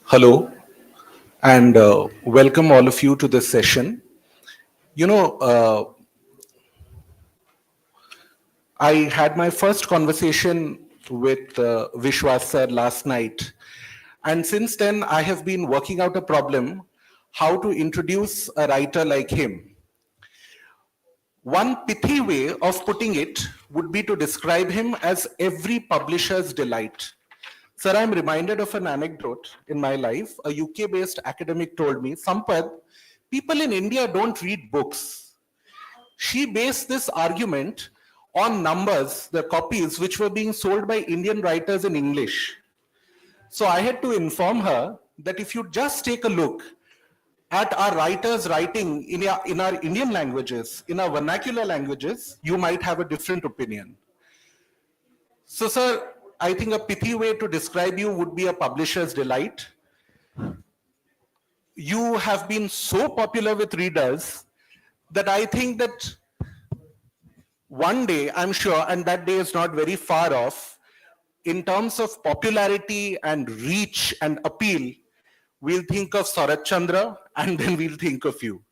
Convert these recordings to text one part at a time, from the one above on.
Hello, and welcome all of you to this session. You know, I had my first conversation with Vishwas sir last night, and since then I have been working out a problem how to introduce a writer like him. One pithy way of putting it would be to describe him as every publisher's delight. Sir, I'm reminded of an anecdote in my life. A UK-based academic told me, Sampad, people in India don't read books. She based this argument on numbers, the copies which were being sold by Indian writers in English. So I had to inform her that if you just take a look at our writers writing in our Indian languages, in our vernacular languages, you might have a different opinion. So, sir, I think a pithy way to describe you would be a publisher's delight. You have been so popular with readers that I think that one day, I'm sure, and that day is not very far off, in terms of popularity and reach and appeal, we'll think of Sarat Chandra and then we'll think of you.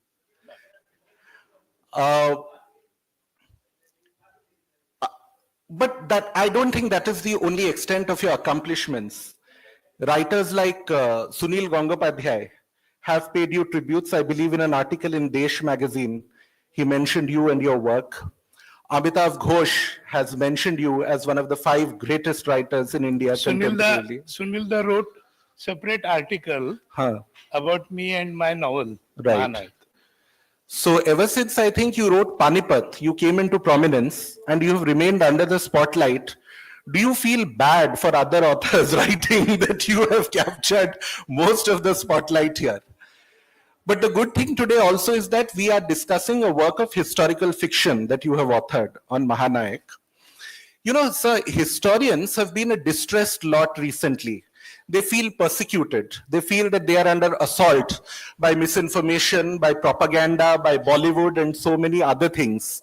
But that I don't think that is the only extent of your accomplishments. Writers like Sunil Gangopadhyay have paid you tributes. I believe in an article in Desh magazine, he mentioned you and your work. Amitav Ghosh has mentioned you as one of the 5 greatest writers in India contemporarily. Sunilda wrote separate article about me and my novel, Mahanayak. So ever since I think you wrote Panipat, you came into prominence and you have remained under the spotlight. Do you feel bad for other authors writing that you have captured most of the spotlight here? But the good thing today also is that we are discussing a work of historical fiction that you have authored on Mahanayak. You know, sir, historians have been a distressed lot recently. They feel persecuted. They feel that they are under assault by misinformation, by propaganda, by Bollywood, and so many other things.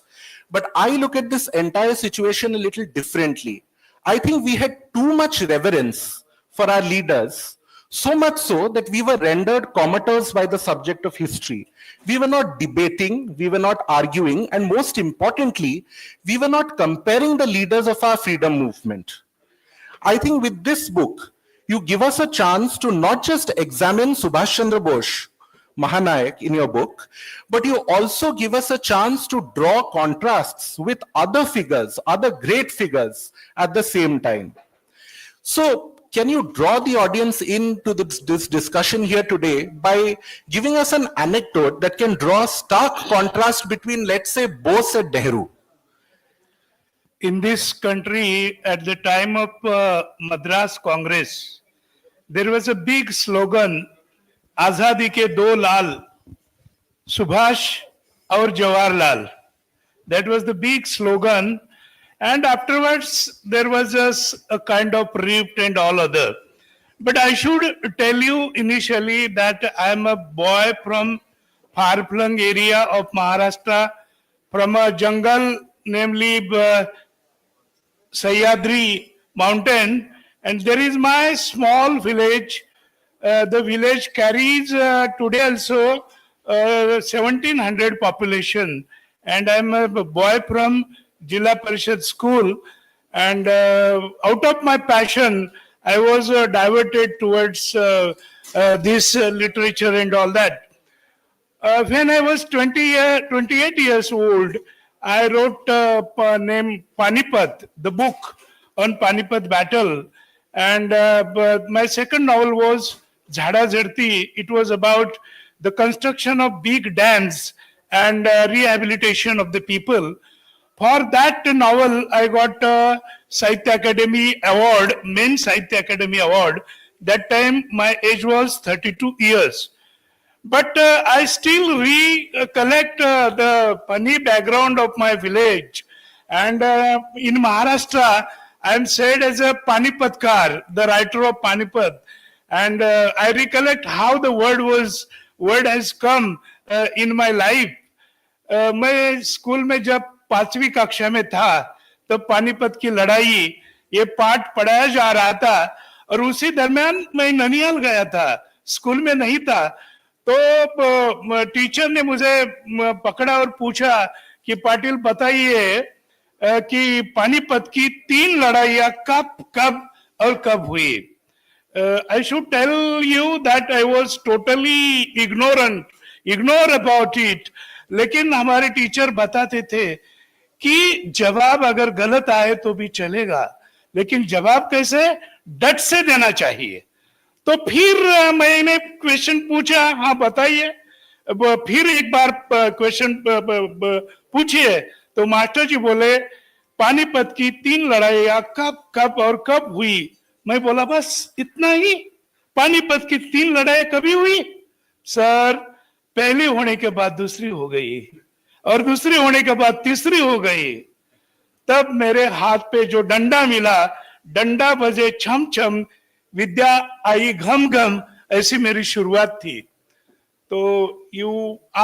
But I look at this entire situation a little differently. I think we had too much reverence for our leaders, so much so that we were rendered comatose by the subject of history. We were not debating, we were not arguing, and most importantly, we were not comparing the leaders of our freedom movement. I think with this book, you give us a chance to not just examine Subhash Chandra Bose, Mahanayak in your book, but you also give us a chance to draw contrasts with other figures, other great figures at the same time. So, can you draw the audience into this discussion here today by giving us an anecdote that can draw stark contrast between, let's say, Bose and Nehru? In this country, at the time of Madras Congress, there was a big slogan, Azadi ke do lal, Subhash aur Jawaharlal. That was the big slogan. And afterwards, there was a kind of rift and all other. But I should tell you initially that I am a boy from far-flung area of Maharashtra, from a jungle, namely Sahyadri mountain, and there is my small village. The village carries today also 1700 population, and I am a boy from Jilla Parishad school, and out of my passion, I was diverted towards this literature and all that. When I was 28 years old, I wrote named Panipat, the book on Panipat battle. And but my second novel was Jhada Zharti. It was about the construction of big dams and rehabilitation of the people. For that novel, I got a Sahitya Academy Award, main Sahitya Academy Award. That time my age was 32 years. But I still recollect the funny background of my village. And in Maharashtra, I am said as a Panipatkar, the writer of Panipat. And I recollect how the word has come in my life. मैं school में जब 5वीं कक्षा में था तब पानीपत की लड़ाई ये पाठ पढ़ाया जा रहा था और उसी दरमियान मैं ननियाल गया था स्कूल में नहीं था तो टीचर ने मुझे पकड़ा और पूछा कि पाटिल बताइए कि पानीपत की 3 लड़ाइयां कब कब और कब हुई I should tell you that I was totally ignore about it. लेकिन हमारे टीचर बताते थे कि जवाब अगर गलत आए तो भी चलेगा लेकिन जवाब कैसे डट से देना चाहिए तो फिर मैंने क्वेश्चन पूछा हाँ बताइए फिर एक बार क्वेश्चन पूछिए तो मास्टर जी बोले पानीपत की 3 लड़ाइयां कब कब और कब हुई मैं बोला बस इतना ही पानीपत की 3 लड़ाई कभी हुई सर पहली होने के बाद दूसरी हो गई और दूसरी होने के बाद तीसरी हो गई तब मेरे हाथ पे जो डंडा मिला डंडा बजे छम छम विद्या आई घम घम ऐसी मेरी शुरुआत थी तो you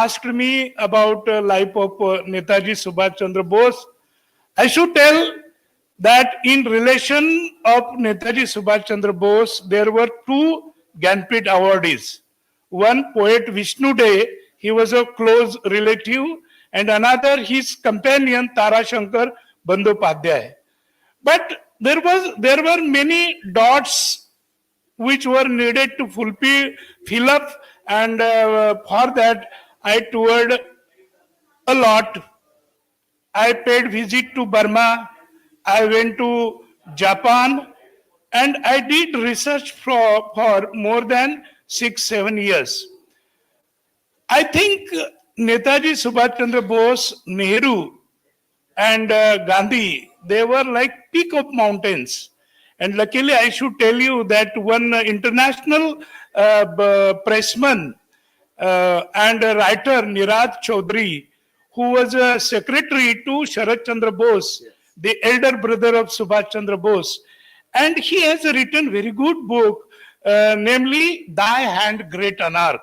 asked me about life of Netaji Subhash Chandra Bose I should tell that in relation of Netaji Subhash Chandra Bose, there were 2 Gyanpit awardees. One poet Vishnu Dey, he was a close relative, and another his companion Tara Shankar Bandyopadhyay. But there were many dots which were needed to fill up, and for that I toured a lot. I paid visit to Burma. I went to Japan and I did research for more than 6-7 years. I think Netaji Subhash Chandra Bose, Nehru, and Gandhi, they were like peak of mountains. And luckily, I should tell you that one international pressman and a writer, Nirad Chaudhary, who was a secretary to Sharat Chandra Bose, the elder brother of Subhash Chandra Bose. And he has written very good book, namely Thy Hand Great Anarch.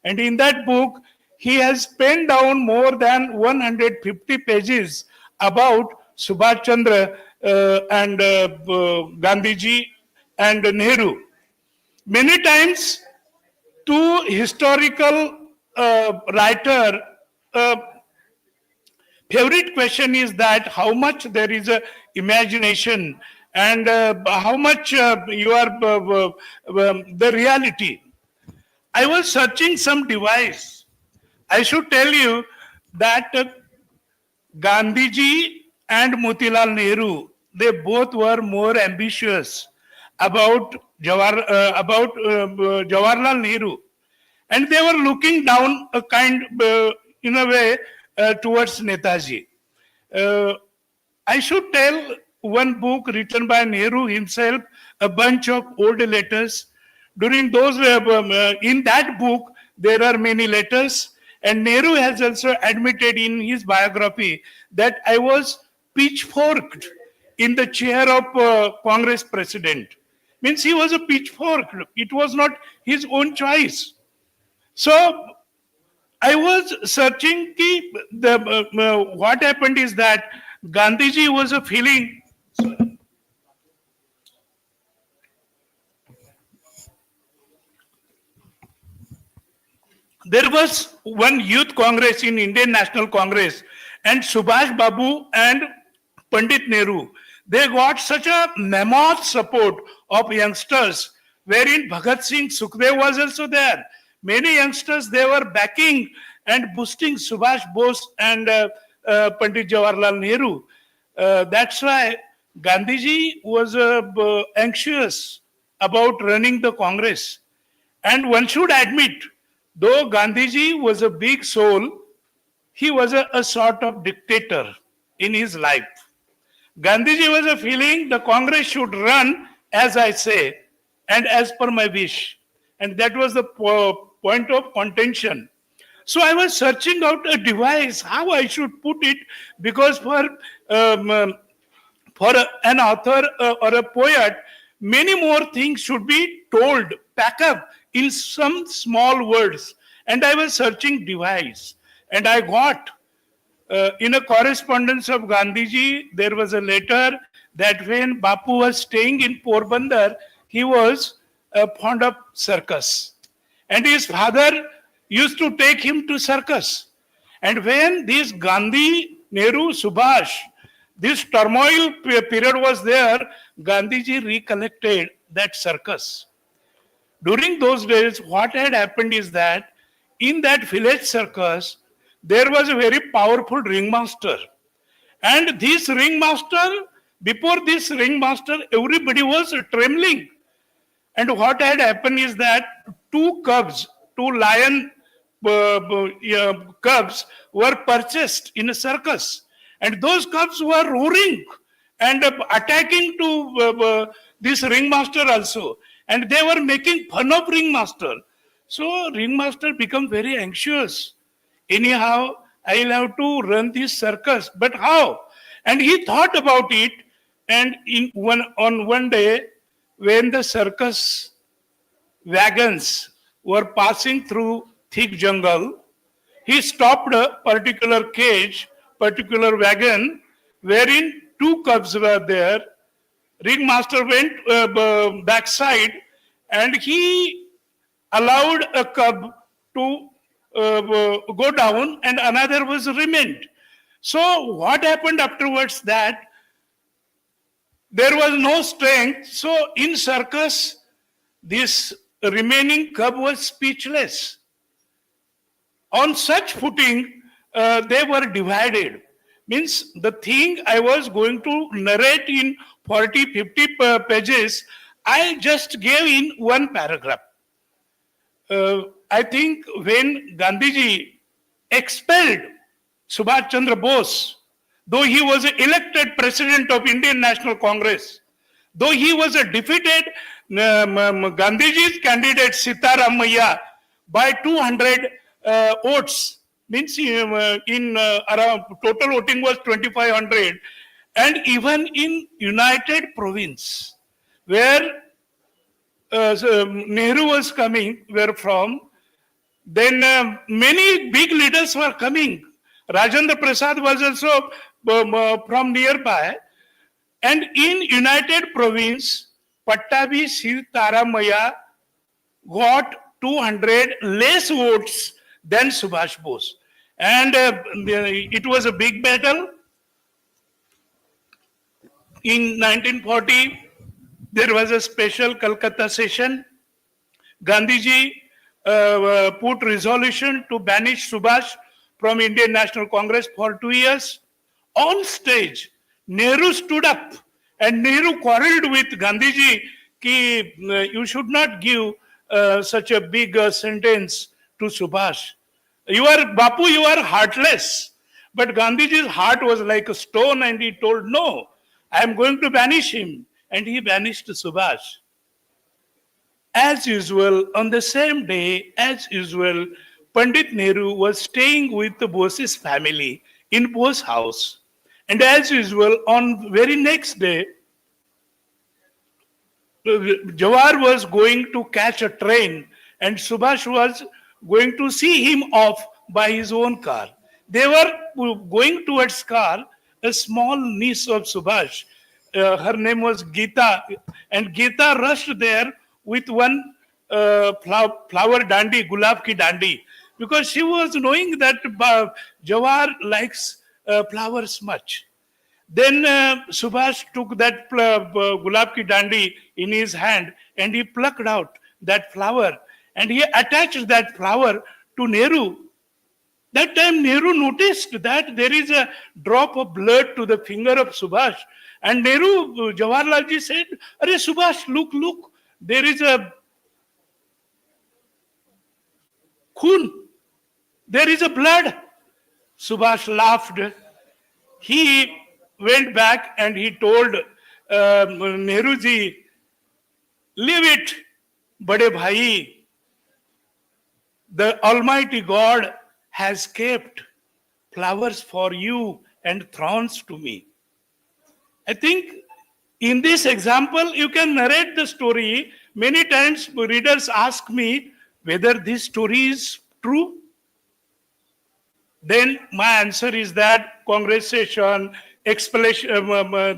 And in that book, he has penned down more than 150 pages about Subhash Chandra and Gandhiji and Nehru. Many times, to historical writer, favorite question is that how much there is a imagination and how much you are the reality. I was searching some device. I should tell you that Gandhiji and Motilal Nehru, they both were more ambitious about Jawaharlal Nehru, and they were looking down a kind, in a way, towards Netaji. I should tell one book written by Nehru himself, a bunch of old letters. During those, in that book, there are many letters, and Nehru has also admitted in his biography that I was pitchforked in the chair of Congress president. Means he was a pitchfork. It was not his own choice. So I was searching what happened is that Gandhiji was a feeling. There was one youth congress in Indian National Congress, and Subhash Babu and Pandit Nehru, They got such a mammoth support of youngsters, wherein Bhagat Singh, Sukhdev was also there. Many youngsters, they were backing and boosting Subhash Bose and Pandit Jawaharlal Nehru. That's why Gandhiji was anxious about running the Congress. And one should admit, though Gandhiji was a big soul, he was a sort of dictator in his life. Gandhiji was a feeling the Congress should run as I say and as per my wish. And that was the point of contention. So I was searching out a device, how I should put it, because um, um, for an author or a poet, many more things should be told, pack up in some small words. And I was searching device, and I got in a correspondence of Gandhiji, there was a letter that when Bapu was staying in Porbandar, he was fond of circus. And his father used to take him to circus. And when this Gandhi, Nehru, Subhash, this turmoil period was there, Gandhiji recollected that circus. During those days, what had happened is that in that village circus, there was a very powerful ringmaster. And this ringmaster, before this ringmaster, everybody was trembling. And what had happened is that two cubs, two lion cubs were purchased in a circus. And those cubs were roaring and attacking to this ringmaster also. And they were making fun of ringmaster. So ringmaster became very anxious. Anyhow, I'll have to run this circus. But how? And he thought about it. And on one day, when the circus wagons were passing through thick jungle, he stopped a particular cage, particular wagon, wherein two cubs were there. Ringmaster went backside and he allowed a cub to go down and another was remained. So what happened afterwards that there was no strength. So in circus, this remaining cub was speechless. On such footing, they were divided. Means the thing I was going to narrate in 40, 50 pages, I just gave in one paragraph. I think when Gandhiji expelled Subhash Chandra Bose, though he was elected president of Indian National Congress, though he was a defeated Gandhiji's candidate Sitaramaiah by 200 votes, means in around total voting was 2500, and even in United Province, where Nehru was coming, where from, then many big leaders were coming. Rajendra Prasad was also from nearby. And in United Province, Pattabi Sitaramaiah got 200 less votes than Subhash Bose. And it was a big battle. In 1940, there was a special Calcutta session. Gandhiji put resolution to banish Subhash from Indian National Congress for 2 years. On stage, Nehru stood up and Nehru quarreled with Gandhiji ki you should not give such a big sentence to Subhash. Bapu, you are heartless. But Gandhiji's heart was like a stone and he told, no, I am going to banish him. And he banished Subhash. As usual, on the same day, as usual, Pandit Nehru was staying with the Bose's family in Bose house. And as usual, on very next day, Jawahar was going to catch a train and Subhash was going to see him off by his own car. They were going towards car, a small niece of Subhash. Her name was Geeta, and Geeta rushed there with one flower dandi, gulab ki dandi, because she was knowing that Jawahar likes flowers much. Then Subhash took that gulab ki dandi in his hand and he plucked out that flower and he attached that flower to Nehru. That time Nehru noticed that there is a drop of blood to the finger of Subhash. And Nehru, Jawaharlal ji said, "Are Subhash, look, look, there is a khun, there is a blood." Subhash laughed. He went back and he told Nehru ji, "Leave it, Bade Bhai. The Almighty God has kept flowers for you and thorns to me." I think in this example, you can narrate the story. Many times readers ask me whether this story is true. Then my answer is that conversation, explanation,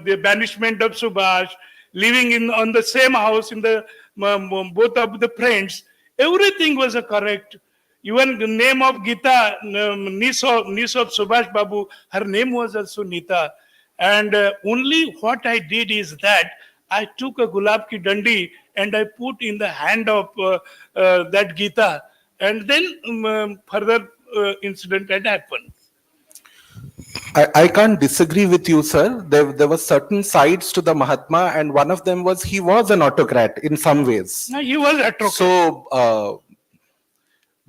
the banishment of Subhash, living in on the same house in the both of the friends, everything was correct. Even the name of Gita, niece of Subhash Babu, her name was also Nita. And only what I did is that I took a gulab ki dandi and I put in the hand of that Gita, and then further incident had happened. I can't disagree with you, sir. There were certain sides to the Mahatma, and one of them was he was an autocrat in some ways. No, he was autocrat. So,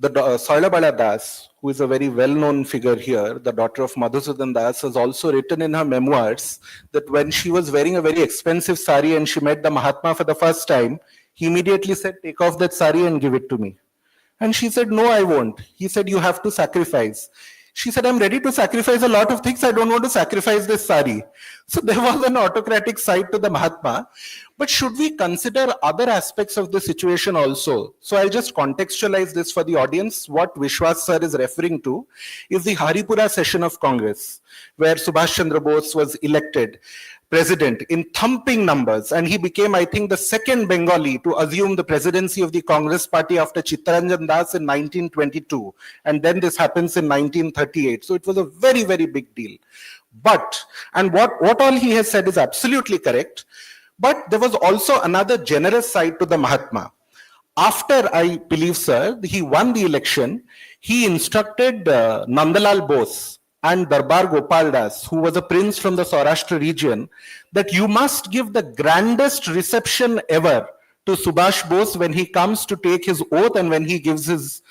Soilabala Das, who is a very well-known figure here, the daughter of Madhusudan Das, has also written in her memoirs that when she was wearing a very expensive sari and she met the Mahatma for the first time, he immediately said, "Take off that sari and give it to me." And she said, "No, I won't." He said, "You have to sacrifice." She said, "I'm ready to sacrifice a lot of things. I don't want to sacrifice this sari." So there was an autocratic side to the Mahatma. But should we consider other aspects of the situation also? So I'll just contextualize this for the audience. What Vishwas sir is referring to is the Haripura session of Congress, where Subhash Chandra Bose was elected president in thumping numbers, and he became, I think, the second Bengali to assume the presidency of the Congress party after Chittaranjan Das in 1922, and then this happens in 1938. So it was a very, very big deal. But, and what all he has said is absolutely correct, but there was also another generous side to the Mahatma. After, I believe, sir, he won the election, he instructed Nandalal Bose and Darbar Gopal Das, who was a prince from the Saurashtra region, that you must give the grandest reception ever to Subhash Bose when he comes to take his oath and when he gives his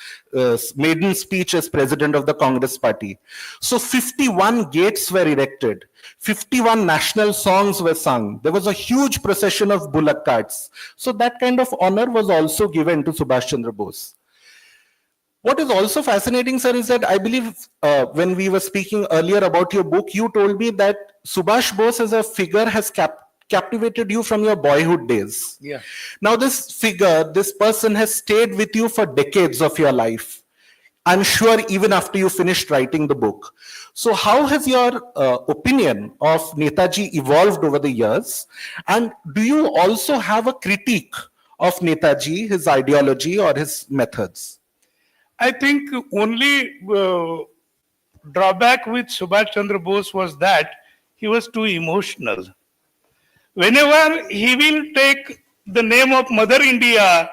maiden speech as president of the Congress party. So 51 gates were erected. 51 national songs were sung. There was a huge procession of bullock carts. So that kind of honor was also given to Subhash Chandra Bose. What is also fascinating, sir, is that I believe when we were speaking earlier about your book, you told me that Subhash Bose as a figure has captivated you from your boyhood days. Yeah. Now this figure, this person has stayed with you for decades of your life. I'm sure even after you finished writing the book. So how has your opinion of Netaji evolved over the years? And do you also have a critique of Netaji, his ideology or his methods? I think only drawback with Subhash Chandra Bose was that he was too emotional. Whenever he will take the name of Mother India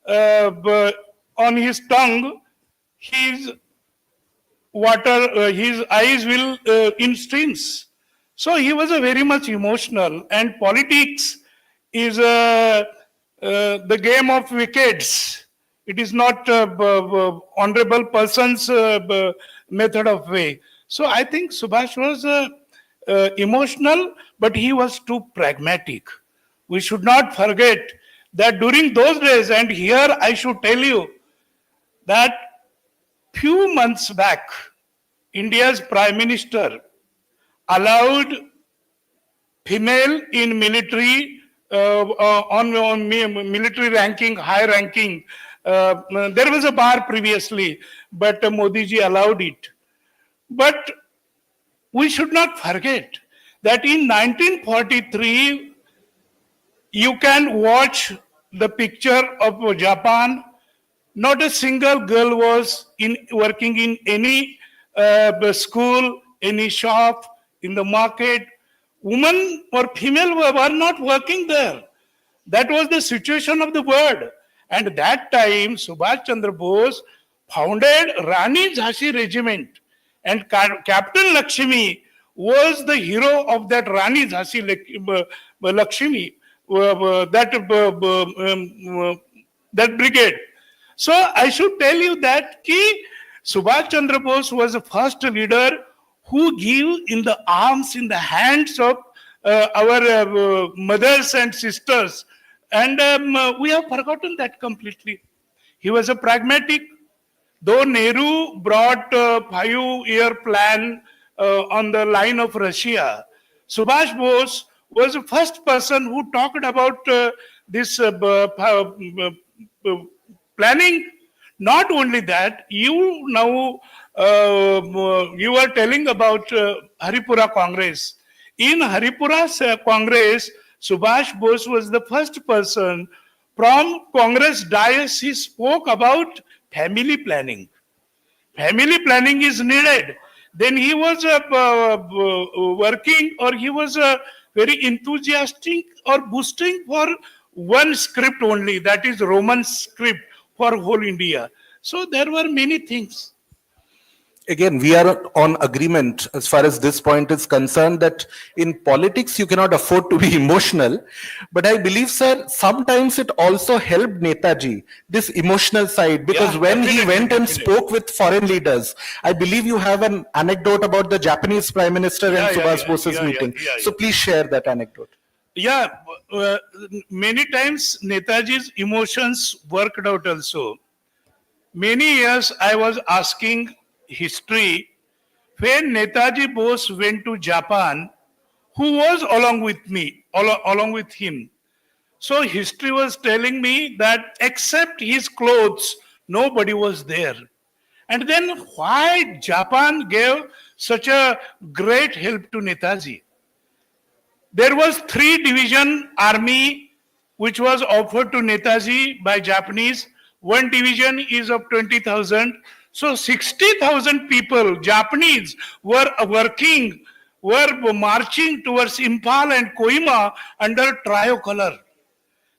on his tongue, his his eyes will in streams. So he was a very much emotional, and politics is the game of wickets. It is not honorable person's method of way. So I think Subhash was emotional, but he was too pragmatic. We should not forget that during those days, and here I should tell you that few months back, India's Prime Minister allowed female in military on military ranking, high ranking. There was a bar previously, but Modi ji allowed it. But we should not forget that in 1943, you can watch the picture of Japan. Not a single girl was working in any school, any shop, in the market. Women or female were not working there. That was the situation of the world. And that time, Subhash Chandra Bose founded Rani Jhansi Regiment. And Captain Lakshmi was the hero of that Rani Jhansi Lakshmi, that brigade. So I should tell you that Subhash Chandra Bose was the first leader who gave in the arms, in the hands of our mothers and sisters. And we have forgotten that completely. He was a pragmatic. Though Nehru brought a 5-year plan on the line of Russia, Subhash Bose was the first person who talked about this planning. Not only that, you now you are telling about Haripura Congress. In Haripura's Congress, Subhash Bose was the first person from Congress dais. He spoke about family planning. Family planning is needed. Then he was working, or he was very enthusiastic or boosting for one script only, that is Roman script for whole India. So there were many things. Again, we are on agreement as far as this point is concerned that in politics you cannot afford to be emotional. But I believe, sir, sometimes it also helped Netaji, this emotional side, because Yeah, when he definitely, went and definitely. spoke with foreign leaders, I believe you have an anecdote about the Japanese Prime Minister Yeah, and yeah, Subhash yeah, Bose's yeah, meeting. yeah, yeah, So yeah. please share that anecdote. Yeah, many times Netaji's emotions worked out also. Many years I was asking history when Netaji Bose went to Japan, who was along with me, along with him. So history was telling me that except his clothes, nobody was there. And then why Japan gave such a great help to Netaji? There was 3 division army which was offered to Netaji by Japanese. One division is of 20,000. So 60,000 people, Japanese, were working, were marching towards Impal and Kohima under tricolor.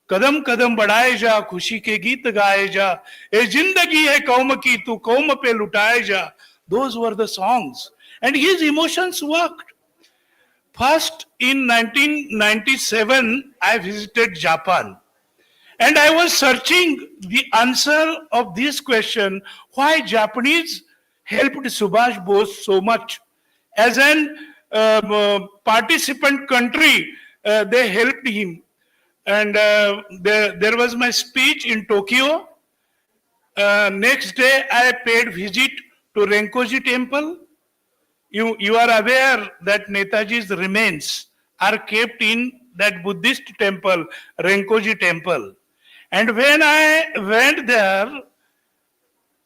कदम कदम बढ़ाए जा खुशी के गीत गाए जा ए जिंदगी है कौम की तू कौम पे लुटाए जा those were the songs and his emotions worked. First, in 1997, I visited Japan and I was searching the answer of this question why Japanese helped Subhash Bose so much. As an participant country, they helped him. And there was my speech in Tokyo. Next day, I paid visit to Renkoji Temple. You are aware that Netaji's remains are kept in that Buddhist temple, Renkoji temple. And when I went there,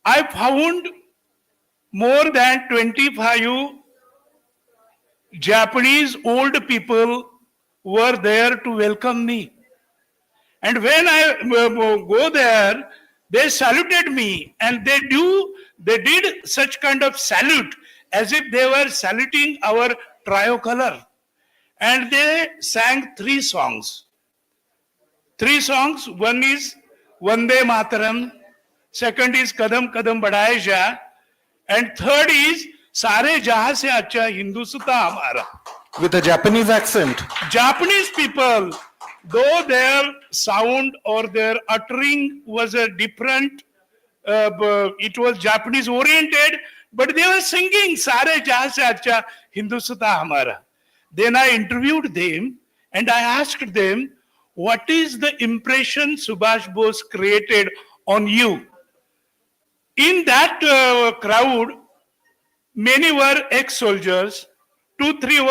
I found more than 25 Japanese old people were there to welcome me. And when I go there, they saluted me and they did such kind of salute as if they were saluting our tricolor. And they sang 3 songs. 3 songs. One is Vande Mataram. Second is Kadam Kadam Badhaye Ja. And third is Sare Jahan Se Acha Hindusthan Hamara. With a Japanese accent. Japanese people, though their sound or their uttering was a different, it was Japanese oriented, but they were singing Sare Jahan Se Acha Hindusthan Hamara. Then I interviewed them and I asked them, what is the impression Subhash Bose created on you? In that crowd, many were ex-soldiers, 2-3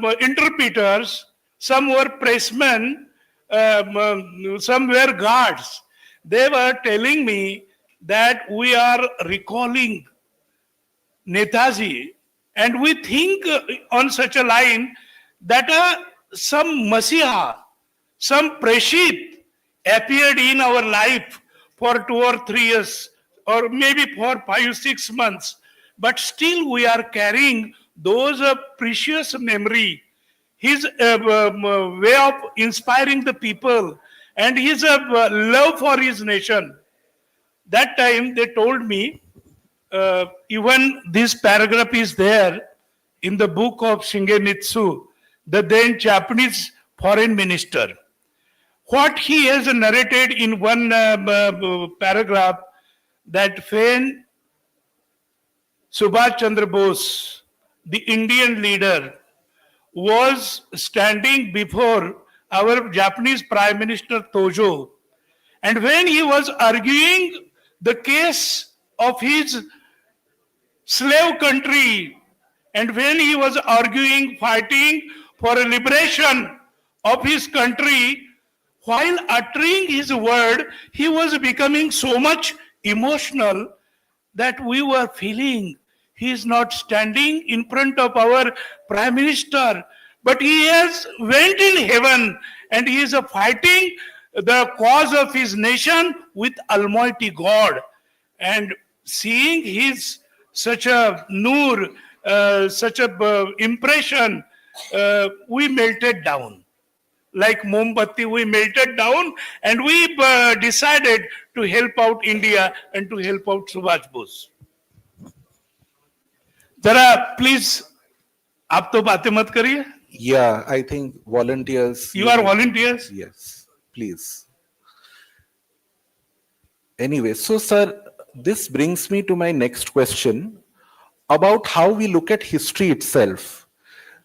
were interpreters, some were pressmen, some were guards. They were telling me that we are recalling Netaji and we think on such a line that some Masiha, some Preshit appeared in our life for 2 or 3 years or maybe for 5-6 months. But still we are carrying those precious memory his way of inspiring the people, and his love for his nation. That time they told me, even this paragraph is there in the book of Shingemitsu, the then Japanese foreign minister. What he has narrated in one paragraph, that when Subhash Chandra Bose, the Indian leader, was standing before our Japanese Prime Minister Tojo, and when he was arguing the case of his slave country, and when he was arguing, fighting for a liberation of his country, while uttering his word, he was becoming so much emotional that we were feeling he is not standing in front of our prime minister, but he has went in heaven and he is fighting the cause of his nation with Almighty God. And seeing his such a nur, such a impression, we melted down. Like Mombatti, we melted down and we decided to help out India and to help out Subhash Bose. जरा please आप तो बातें मत करिए. Yeah, I think volunteers. You are volunteers. Yes, please. Anyway, so sir, this brings me to my next question about how we look at history itself.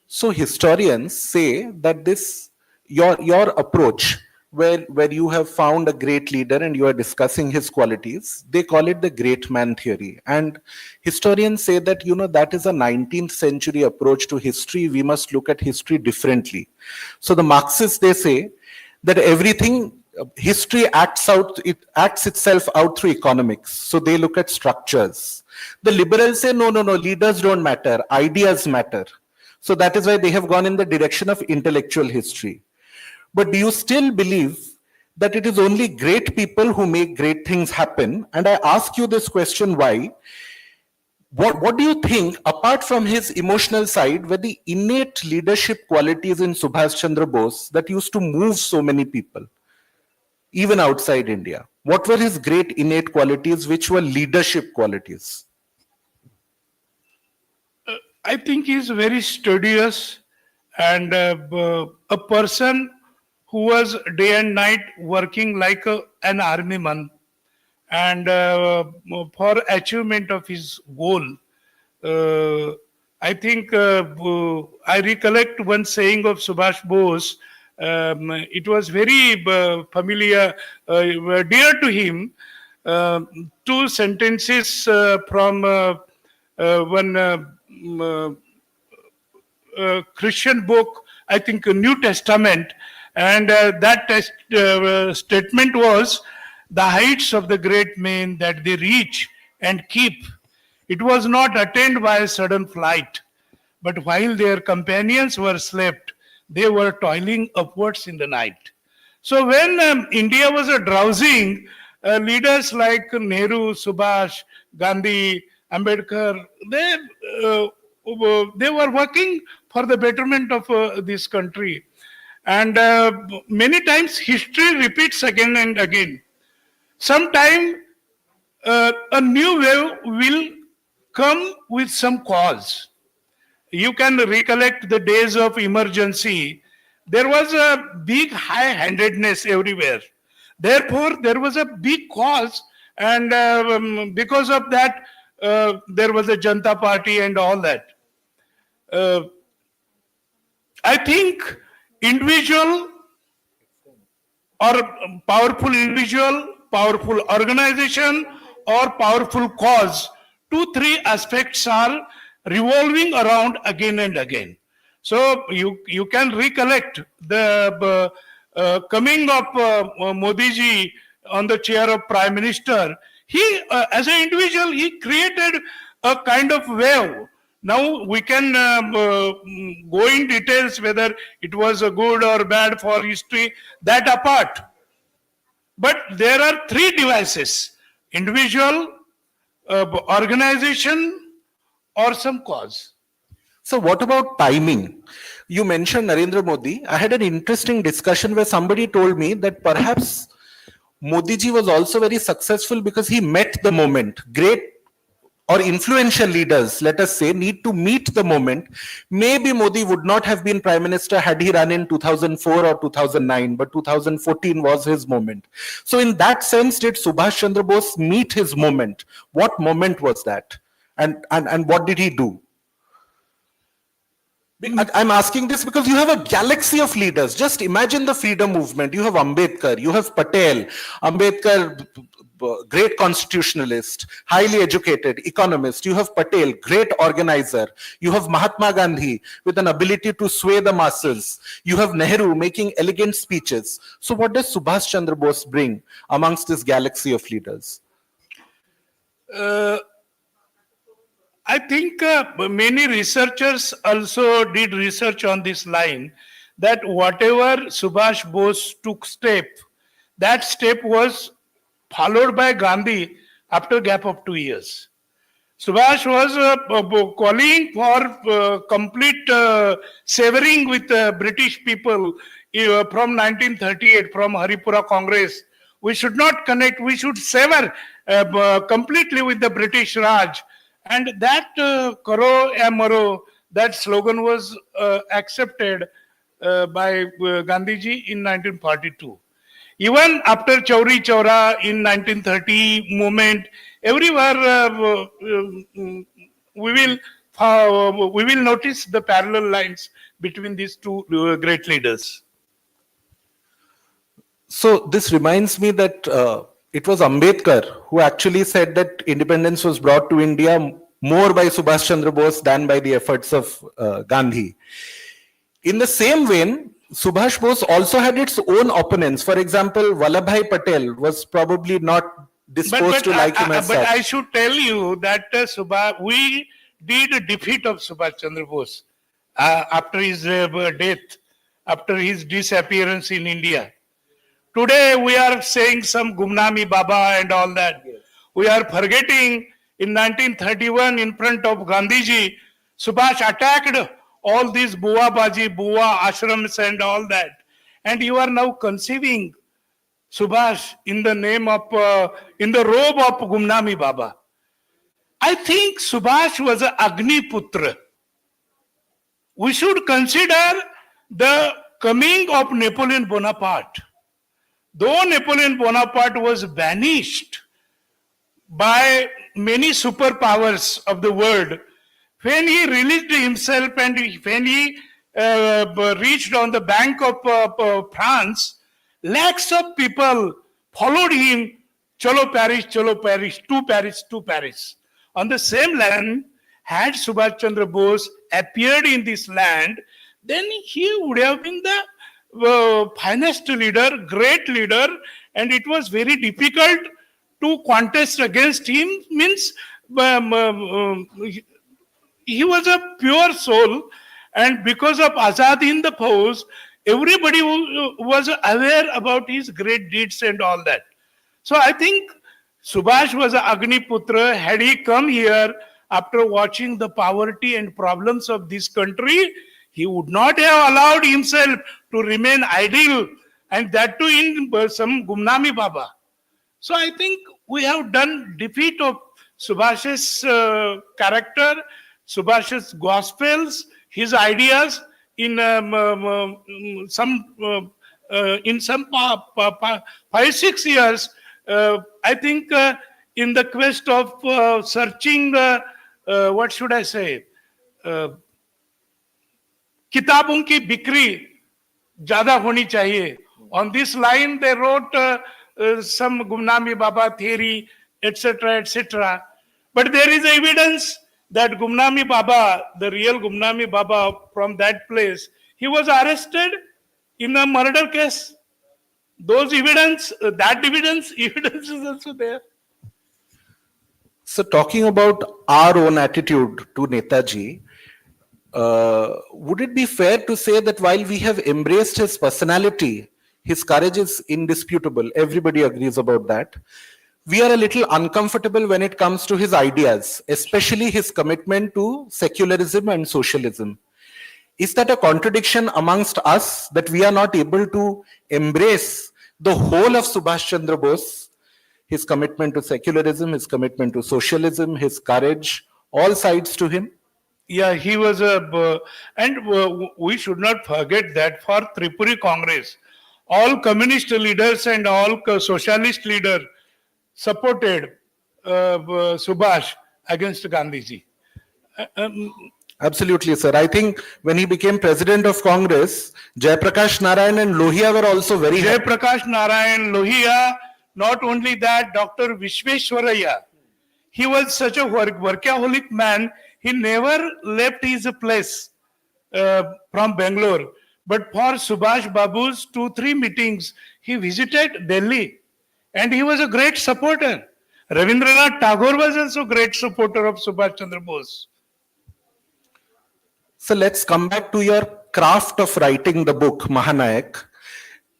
So historians say that this your approach where you have found a great leader and you are discussing his qualities, they call it the great man theory. And historians say that that is a 19th century approach to history. We must look at history differently. So the Marxists, they say that everything history acts itself out through economics. So they look at structures. The liberals say no, leaders don't matter, ideas matter. So that is why they have gone in the direction of intellectual history. But do you still believe that it is only great people who make great things happen? And I ask you this question, why? What do you think, apart from his emotional side, were the innate leadership qualities in Subhash Chandra Bose that used to move so many people, even outside India? What were his great innate qualities, which were leadership qualities? I think he is very studious and a person who was day and night working like an army-man, and for achievement of his goal. I think I recollect one saying of Subhash Bose. It was very familiar, dear to him. Two sentences from one Christian book, I think New Testament, and that statement was, the heights of the great men that they reach and keep, it was not attained by a sudden flight, but while their companions were slept, they were toiling upwards in the night. So when India was drowsing, leaders like Nehru, Subhash, Gandhi, Ambedkar, they were working for the betterment of this country. And many times history repeats again and again. Sometime a new wave will come with some cause. You can recollect the days of emergency. There was a big high-handedness everywhere. Therefore, there was a big cause, and because of that, there was a Janata Party and all that. I think individual or powerful individual, powerful organization, or powerful cause, 2-3 aspects are revolving around again and again. So you can recollect the coming of Modi ji on the chair of Prime Minister. He, as an individual, he created a kind of wave. Now we can go in details whether it was a good or bad for history, that apart. But there are 3 devices: individual, organization, or some cause. So what about timing? You mentioned Narendra Modi. I had an interesting discussion where somebody told me that perhaps Modi ji was also very successful because he met the moment. Great or influential leaders, let us say, need to meet the moment. Maybe Modi would not have been prime minister had he run in 2004 or 2009, but 2014 was his moment. So, in that sense, did Subhash Chandra Bose meet his moment? What moment was that? And what did he do? I'm asking this because you have a galaxy of leaders. Just imagine the freedom movement. You have Ambedkar, you have Patel. Ambedkar, great constitutionalist, highly educated economist. You have Patel, great organizer. You have Mahatma Gandhi with an ability to sway the masses. You have Nehru making elegant speeches. So what does Subhash Chandra Bose bring amongst this galaxy of leaders? I think many researchers also did research on this line that whatever Subhash Bose took step, that step was followed by Gandhi after a gap of 2 years. Subhash was calling for complete severing with British people from 1938, from Haripura Congress. We should not connect, we should sever completely with the British Raj. And that Karo ya Maro, that slogan was accepted by Gandhiji in 1942. Even after Chauri Chaura in 1930 movement, everywhere we will notice the parallel lines between these two great leaders. So this reminds me that it was Ambedkar who actually said that independence was brought to India more by Subhash Chandra Bose than by the efforts of Gandhi. In the same vein, Subhash Bose also had its own opponents. For example, Vallabhbhai Patel was probably not disposed to like him as but such. I should tell you that we did a defeat of Subhash Chandra Bose after his death, after his disappearance in India. Today we are saying some Gumnami Baba and all that. Yes. We are forgetting in 1931 in front of Gandhiji, Subhash attacked all these Bua Baji, Bua ashrams and all that. And you are now conceiving Subhash in the name of, in the robe of Gumnami Baba. I think Subhash was a Agni Putra. We should consider the coming of Napoleon Bonaparte. Though Napoleon Bonaparte was banished by many superpowers of the world, when he released himself and when he reached on the bank of France, lakhs of people followed him. Chalo Paris, to Paris, to Paris. On the same land, had Subhash Chandra Bose appeared in this land, then he would have been the finest leader, great leader, and it was very difficult to contest against him. Means he was a pure soul, and because of Azad in the Fauj, everybody was aware about his great deeds and all that. So I think Subhash was a Agni Putra. Had he come here after watching the poverty and problems of this country, he would not have allowed himself to remain idle, and that too in some Gumnami Baba. So I think we have done defeat of Subhash's character, Subhash's gospels, his ideas in some 5-6 years. I think in the quest of searching what should I say, किताबों की बिक्री ज्यादा होनी चाहिए. On this line they wrote some Gumnami Baba theory, etc., etc. But there is evidence that Gumnami Baba, the real Gumnami Baba from that place, he was arrested in a murder case. Those evidence, that evidence is also there. So talking about our own attitude to Netaji, would it be fair to say that while we have embraced his personality, his courage is indisputable, everybody agrees about that, we are a little uncomfortable when it comes to his ideas, especially his commitment to secularism and socialism. Is that a contradiction amongst us that we are not able to embrace the whole of Subhash Chandra Bose, his commitment to secularism, his commitment to socialism, his courage, all sides to him? Yeah, he was and we should not forget that for Tripuri Congress, all communist leaders and all socialist leaders supported Subhash against Gandhiji. Absolutely, sir. I think when he became president of Congress, Jayaprakash Narayan and Lohia were also very Jay happy. Prakash Narayan, Lohia, not only that, Dr. Vishweshwaraya, he was such a workaholic man, he never left his place from Bangalore. But for Subhash Babu's 2-3 meetings, he visited Delhi and he was a great supporter. Ravindranath Tagore was also a great supporter of Subhash Chandra Bose. So let's come back to your craft of writing the book, Mahanayak.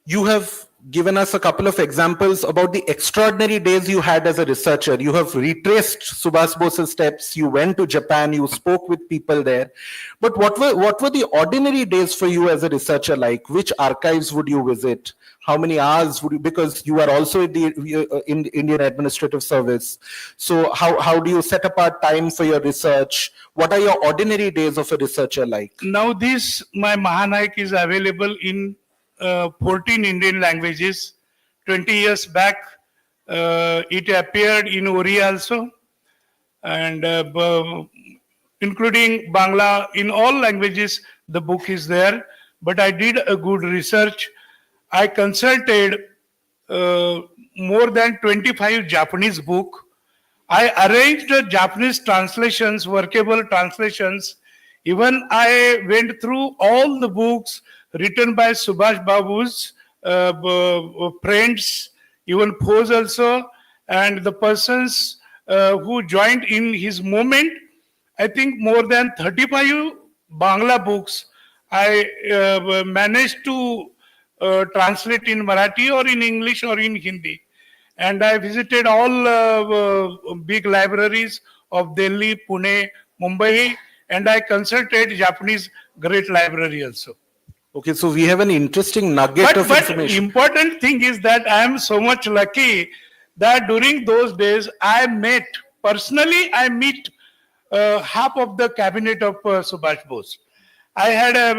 You have given us a couple of examples about the extraordinary days you had as a researcher. You have retraced Subhash Bose's steps. You went to Japan. You spoke with people there. But what were the ordinary days for you as a researcher like? Which archives would you visit? How many hours would you? Because you are also in the Indian Administrative Service. So how do you set apart time for your research? What are your ordinary days of a researcher like? Now this, my Mahanayak is available in 14 Indian languages. 20 years back, it appeared in Oriya also, and including Bangla, in all languages, the book is there. But I did a good research. I consulted more than 25 Japanese book. I arranged Japanese translations, workable translations. Even I went through all the books written by Subhash Babu's friends, even foes also, and the persons who joined in his movement. I think more than 35 Bangla books I managed to translate in Marathi or in English or in Hindi. And I visited all big libraries of Delhi, Pune, Mumbai, and I consulted Japanese great library also. Okay, so we have an interesting nugget of But information. important thing is that I am so much lucky that during those days I meet half of the cabinet of Subhash Bose. I have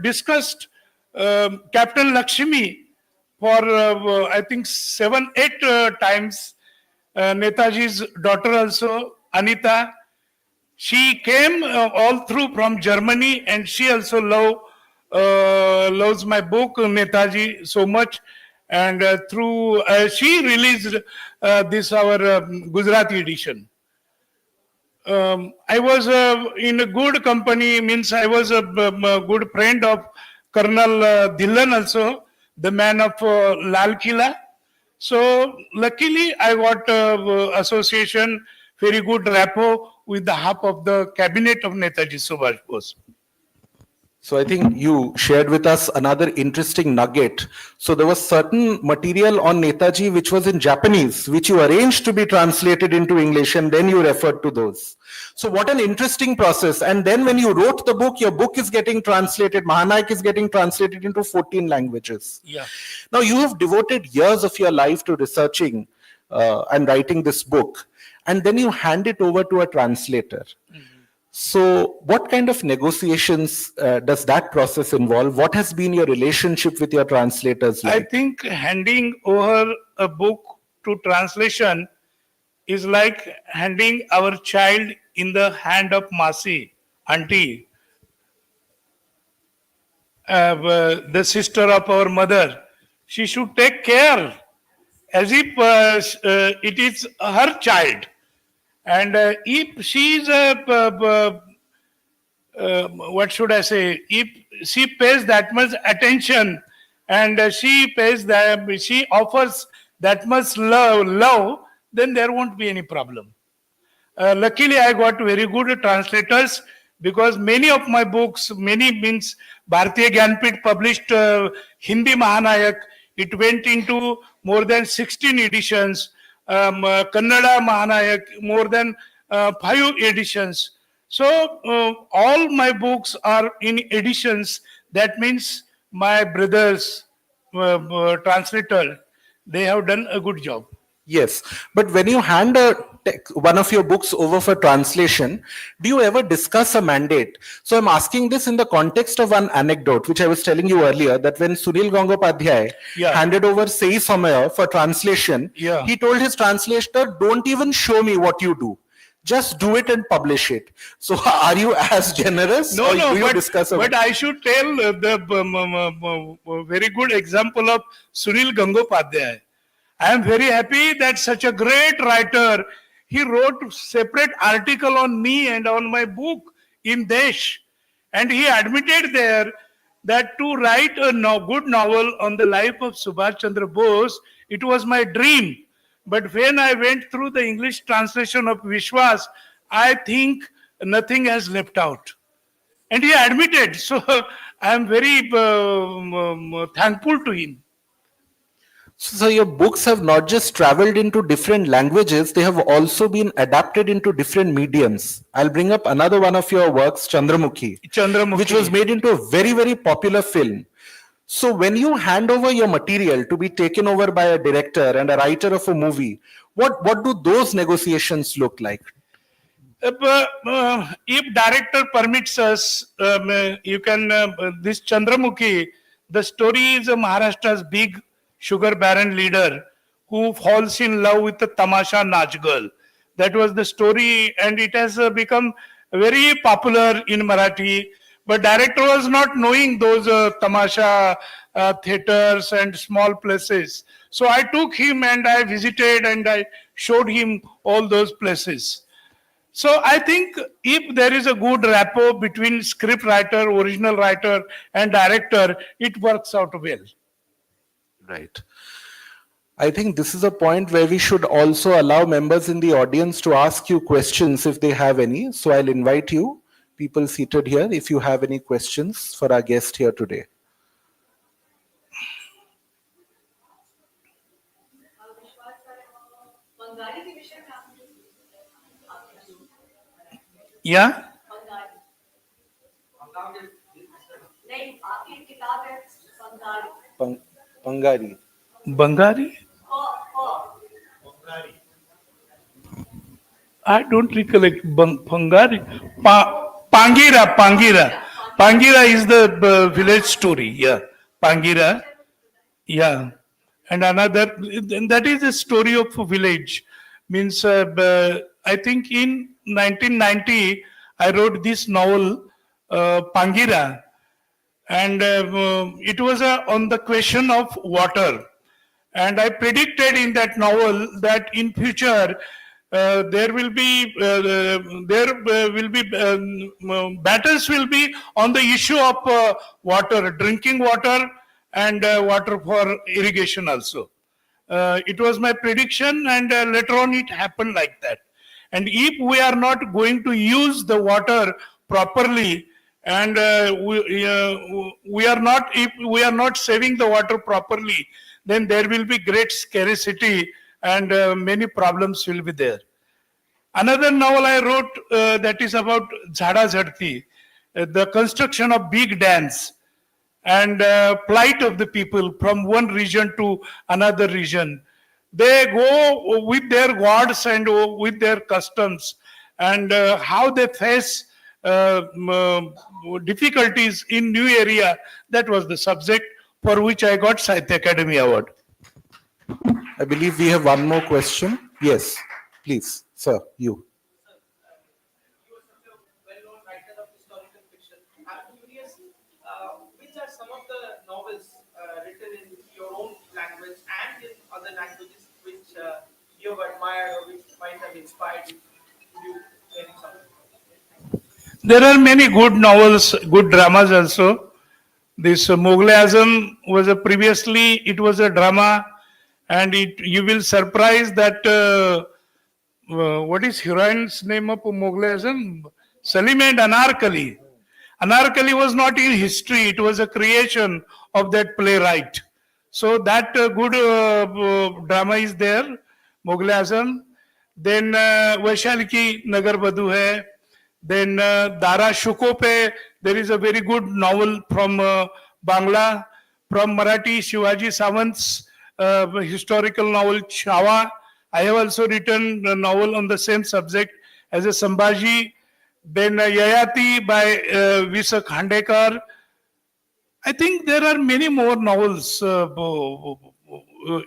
discussed Captain Lakshmi for I think 7-8 times. Netaji's daughter also, Anita. She came all through from Germany, and she also loves my book Netaji so much. And through she released this our Gujarati edition. I was in a good company, means I was a good friend of Colonel Dhillon also, the man of Lal Killa. So luckily I got association, very good rapport with the half of the cabinet of Netaji Subhash Bose. So I think you shared with us another interesting nugget. So there was certain material on Netaji which was in Japanese, which you arranged to be translated into English, and then you referred to those. So what an interesting process. And then when you wrote the book, your book is getting translated, Mahanayak is getting translated into 14 languages. Yeah. Now you have devoted years of your life to researching and writing this book, and then you hand it over to a translator. So, what kind of negotiations does that process involve? What has been your relationship with your translators I like? think handing over a book to translation is like handing our child in the hand of Masi, auntie, the sister of our mother. She should take care as if it is her child. And if she is what should I say? If she pays that much attention and she offers that much love, then there won't be any problem. Luckily, I got very good translators because many of my books, many means Bharatiya Gyanpit published Hindi Mahanayak. It went into more than 16 editions. Kannada Mahanayak, more than 5 editions. So all my books are in editions. That means my brothers, translator, they have done a good job. Yes, but when you hand one of your books over for translation, do you ever discuss a mandate? So I'm asking this in the context of one anecdote, which I was telling you earlier, that when Sunil Gangopadhyay Yeah, handed over Sei Samaya for translation, yeah. he told his translator, "Don't even show me what you do. Just do it and publish it." So are you as generous, No, or no, do you discuss a... but I should tell very good example of Sunil Gangopadhyay. I am very happy that such a great writer, he wrote separate article on me and on my book in Desh, and he admitted there that to write a good novel on the life of Subhash Chandra Bose, it was my dream. But when I went through the English translation of Vishwas, I think nothing has left out. And he admitted. So I am very thankful to him. So your books have not just traveled into different languages, they have also been adapted into different mediums. I'll bring up another one of your works, Chandramukhi, which was Chandramukhi. made into a very, very popular film. So when you hand over your material to be taken over by a director and a writer of a movie, what do those negotiations look like? If director permits us, you can this Chandramukhi. The story is a Maharashtra's big sugar baron leader who falls in love with the Tamasha Nach girl. That was the story, and it has become very popular in Marathi. But director was not knowing those Tamasha theaters and small places. So I took him and I visited and I showed him all those places. So I think if there is a good rapport between script writer, original writer, and director, it works out well. Right. I think this is a point where we should also allow members in the audience to ask you questions if they have any. So I'll invite you, people seated here, if you have any questions for our guest here today. Yeah? Pangari. Bangari? I don't recollect Bangari. Pangira, Pangira. Pangira is the village story. Yeah. Pangira. Yeah, and another that is the story of a village. Means I think in 1990 I wrote this novel Pangira, and it was on the question of water. And I predicted in that novel that in future there will be battles will be on the issue of water, drinking water, and water for irrigation also. It was my prediction, and later on it happened like that. And if we are not going to use the water properly, and we are not, if we are not saving the water properly, then there will be great scarcity and many problems will be there. Another novel I wrote that is about Zhada Jharti, the construction of big dams and plight of the people from one region to another region. They go with their gods and with their customs, and how they face difficulties in new area. That was the subject for which I got Sahitya Academy Award. I believe we have one more question. Yes, please, sir, you. Well-known writer of historical fiction. I'm curious, which are some of the novels written in your own language and in other languages which you have admired or which might have inspired you? Could you share some? There are many good novels, good dramas also. This Mughal Azam was a previously it was a drama, and it you will surprise that what is heroine's name of Mughal Azam? Salim and Anarkali. Anarkali was not in history; it was a creation of that playwright. So that good drama is there, Mughal Azam. Then Vaishali ki Nagar Badhu hai. Then Dara Shukope, there is a very good novel from Bangla. From Marathi, Shivaji Savant's historical novel Chhawa. I have also written a novel on the same subject as a Sambhaji. Then Yayati by Visa Khandekar. I think there are many more novels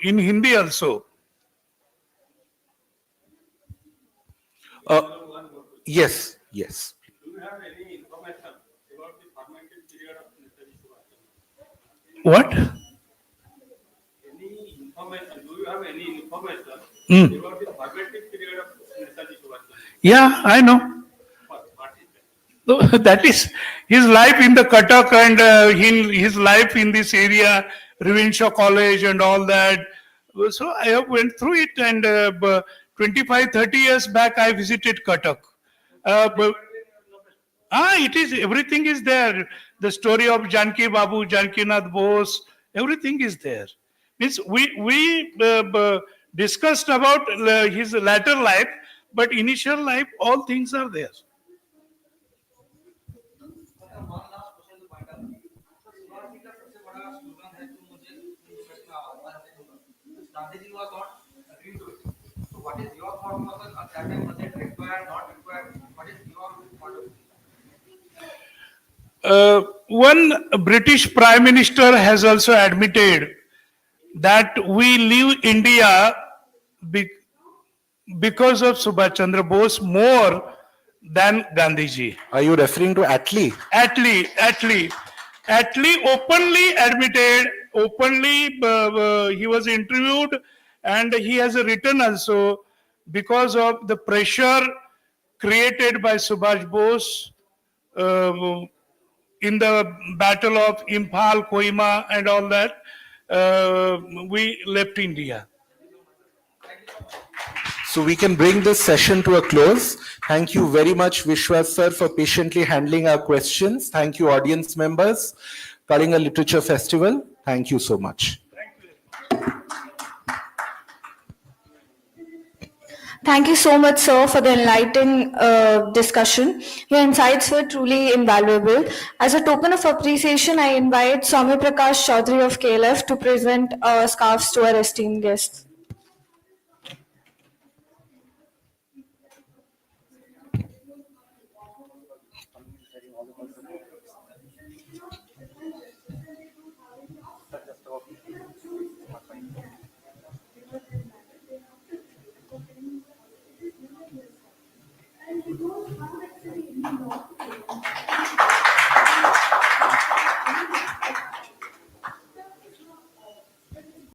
in Hindi also. Yes, yes. Do you have any information about the formative period of Netaji Subhash Chandra? What? Any information? Do you have any information about the formative period of Netaji Subhash Chandra? Yeah, I know. What is that? So that is his life in the Cuttack and his life in this area, Ravinshaw College and all that. So I have went through it, and 25, 30 years back I visited Cuttack. It is, everything is there. The story of Janki Babu, Jankinath Bose, everything is there. Means we discussed about his latter life, but initial life, all things are there. one last question to point out. So Shivaji का सबसे बड़ा slogan है जो मुझे प्रश्न आवाज आते हैं। Gandhi ji was not agreeing to it. So what is your thought process at that time? Was it required, not required? What is your point of view? One British Prime Minister has also admitted that we leave India because of Subhash Chandra Bose more than Gandhiji. Are you referring to Attlee? Attlee openly admitted, he was interviewed and he has written also, because of the pressure created by Subhash Bose in the battle of Imphal, Kohima and all that, we left India. So we can bring this session to a close. Thank you very much, Vishwas sir, for patiently handling our questions. Thank you, audience members. Kalinga Literature Festival, thank you so much. Thank you so much, sir, for the enlightening discussion. Your insights were truly invaluable. As a token of appreciation, I invite Swami Prakash Chaudhary of KLF to present scarves to our esteemed guests.